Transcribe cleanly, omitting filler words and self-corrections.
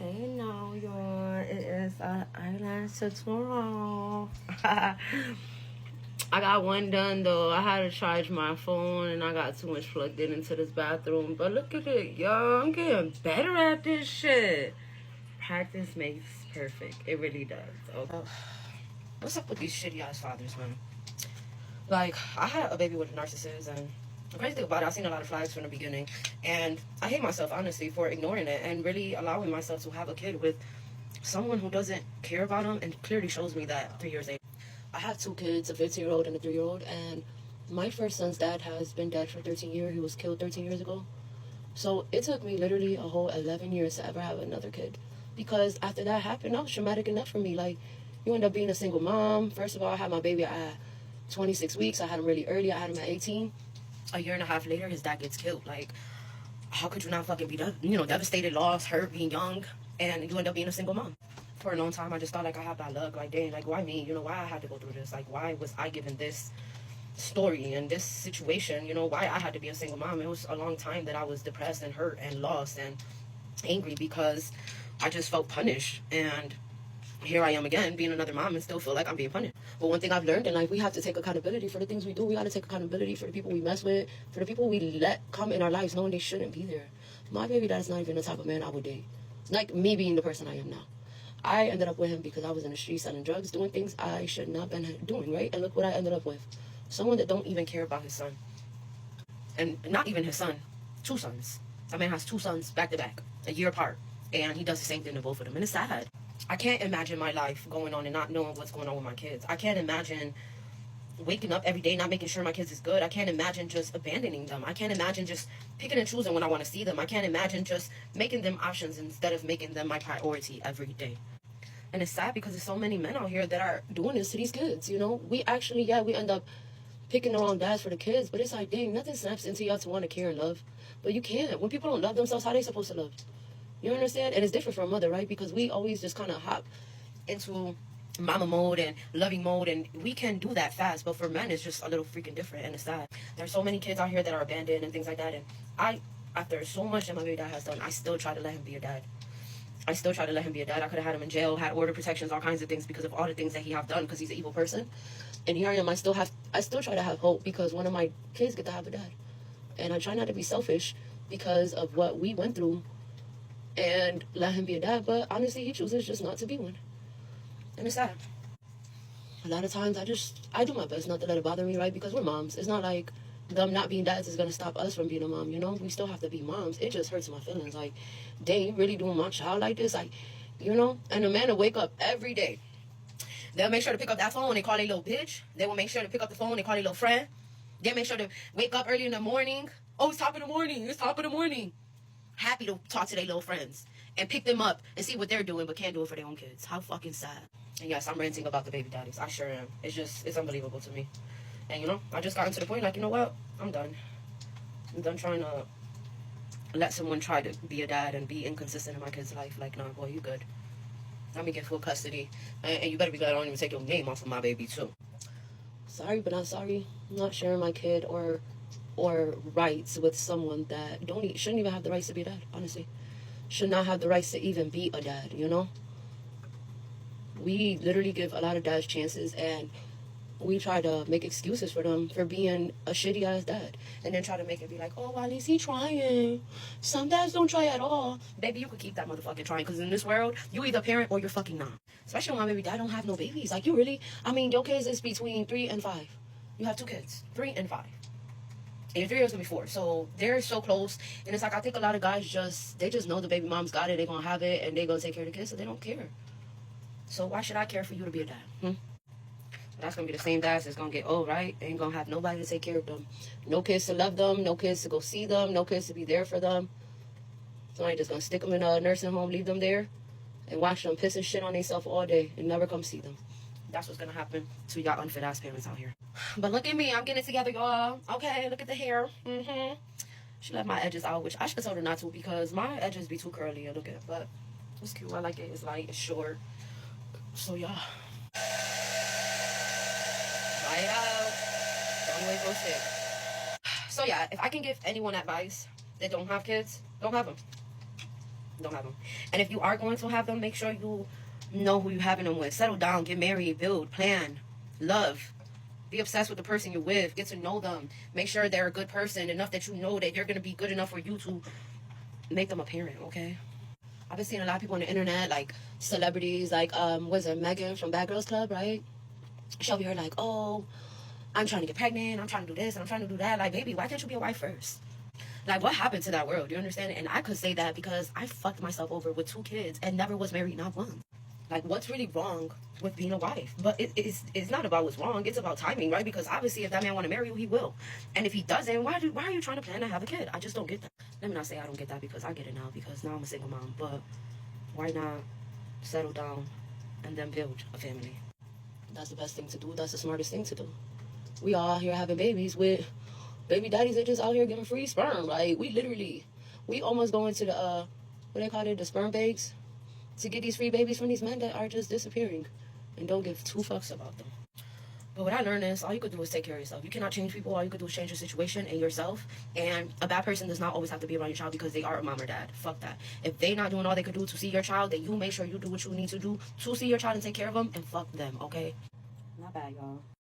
Okay, now it is eyelash tutorial. I got one done though. I had to charge my phone and I got too much plugged into this bathroom. But look at it, yo. I'm getting better at this shit. Practice makes perfect. It really does. Okay. What's up with these shitty ass fathers, man? Like, I had a baby with a narcissist, and the crazy thing about it, I've seen a lot of flags from the beginning, and I hate myself, honestly, for ignoring it and really allowing myself to have a kid with someone who doesn't care about him and clearly shows me that 3 years later. I have two kids, a 15-year-old and a 3-year-old, and my first son's dad has been dead for 13 years. He was killed 13 years ago. So it took me literally a whole 11 years to ever have another kid. Because after that happened, that was traumatic enough for me. Like, you end up being a single mom. First of all, I had my baby at 26 weeks. I had him really early. I had him at 18. A year and a half later, his dad gets killed. Like, how could you not fucking be, devastated, lost, hurt, being young, and you end up being a single mom? For a long time, I just thought, like, I have bad luck. Like, dang, like, why me? Why I had to go through this? Like, why was I given this story and this situation? Why I had to be a single mom? It was a long time that I was depressed and hurt and lost and angry because I just felt punished. And here I am again, being another mom, and still feel like I'm being punished. But one thing I've learned in life, we have to take accountability for the things we do. We got to take accountability for the people we mess with, for the people we let come in our lives knowing they shouldn't be there. My baby dad is not even the type of man I would date. It's like me being the person I am now. I ended up with him because I was in the street selling drugs, doing things I should not have been doing, right? And look what I ended up with. Someone that don't even care about his son. And not even his son. 2 sons. That man has 2 sons back to back, a year apart. And he does the same thing to both of them. And it's sad. I can't imagine my life going on and not knowing what's going on with my kids. I can't imagine waking up every day not making sure my kids is good. I can't imagine just abandoning them. I can't imagine just picking and choosing when I want to see them. I can't imagine just making them options instead of making them my priority every day. And it's sad because there's so many men out here that are doing this to these kids, We actually, we end up picking the wrong dads for the kids, but it's like, dang, nothing snaps into you to want to care and love. But you can't. When people don't love themselves, how are they supposed to love? You understand? And it's different from a mother, right? Because we always just kind of hop into mama mode and loving mode, and we can do that fast. But for men, it's just a little freaking different, and it's sad. There's so many kids out here that are abandoned and things like that. And I, after so much that my baby dad has done, I still try to let him be a dad. I still try to let him be a dad. I could have had him in jail, had order protections, all kinds of things because of all the things that he have done because he's an evil person. And here I am. I still try to have hope because one of my kids get to have a dad. And I try not to be selfish because of what we went through and let him be a dad. But honestly, he chooses just not to be one. And it's sad. A lot of times I do my best not to let it bother me, right? Because we're moms. It's not like them not being dads is going to stop us from being a mom, We still have to be moms. It just hurts my feelings. Like, dang, you really doing my child like this? Like, And a man will wake up every day. They'll make sure to pick up that phone when they call their little bitch. They will make sure to pick up the phone when they call their little friend. They'll make sure to wake up early in the morning. Oh, it's top of the morning. It's top of the morning. Happy to talk to their little friends and pick them up and see what they're doing, but can't do it for their own kids. How fucking sad. And yes, I'm ranting about the baby daddies. I sure am. It's unbelievable to me. And I just gotten to the point like, you know what? I'm done. I'm done trying to let someone try to be a dad and be inconsistent in my kid's life. Like, nah, boy, you good. Let me get full custody. And you better be glad I don't even take your name off of my baby, too. Sorry, but not sorry. I'm not sharing my kid or rights with someone that shouldn't even have the rights to be a dad, honestly. Should not have the rights to even be a dad, We literally give a lot of dads chances, and we try to make excuses for them for being a shitty-ass dad. And then try to make it be like, oh, well, at least he trying. Some dads don't try at all. Baby, you could keep that motherfucking trying, because in this world, you either parent or you're fucking not. Especially when my baby dad don't have no babies. Like, you really, your kids is between 3 and 5. You have 2 kids, 3 and 5. And your 3 years will be 4. So they're so close. And it's like, I think a lot of guys they just know the baby mom's got it. They're going to have it, and they're going to take care of the kids, so they don't care. So why should I care for you to be a dad? That's going to be the same dads that's going to get old, right? They ain't going to have nobody to take care of them. No kids to love them. No kids to go see them. No kids to be there for them. Somebody just going to stick them in a nursing home, leave them there, and watch them piss and shit on themselves all day and never come see them. That's what's going to happen to y'all unfit-ass parents out here. But look at me. I'm getting it together, y'all. Okay, look at the hair. She left my edges out, which I should have told her not to because my edges be too curly. Look at it. But it's cute. I like it. It's light. It's short. So, y'all. Try it out. Don't wait for sick. So, yeah, if I can give anyone advice that don't have kids, don't have them. Don't have them. And if you are going to have them, make sure you know who you're having them with. Settle down, get married, build, plan, love. Be obsessed with the person you're with. Get to know them. Make sure they're a good person enough that you know that you're going to be good enough for you to make them a parent, okay? I've been seeing a lot of people on the internet, like celebrities, like, was it Megan from Bad Girls Club, right? She'll be here like, oh, I'm trying to get pregnant, I'm trying to do this, and I'm trying to do that. Like, baby, why can't you be a wife first? Like, what happened to that world? You understand? And I could say that because I fucked myself over with 2 kids and never was married, not once. Like, what's really wrong with being a wife? But it's not about what's wrong. It's about timing, right? Because obviously, if that man want to marry you, he will. And if he doesn't, why are you trying to plan to have a kid? I just don't get that. Let me not say I don't get that because I get it now because now I'm a single mom. But why not settle down and then build a family? That's the best thing to do. That's the smartest thing to do. We all out here having babies with baby daddies that just out here giving free sperm. Like, we almost go into the, what they call it, the sperm banks to get these free babies from these men that are just disappearing and don't give 2 fucks about them. But what I learned is all you could do is take care of yourself. You cannot change people. All you could do is change your situation and yourself. And a bad person does not always have to be around your child because they are a mom or dad. Fuck that. If they not doing all they could do to see your child, then you make sure you do what you need to do to see your child and take care of them, and fuck them, okay? Not bad, y'all.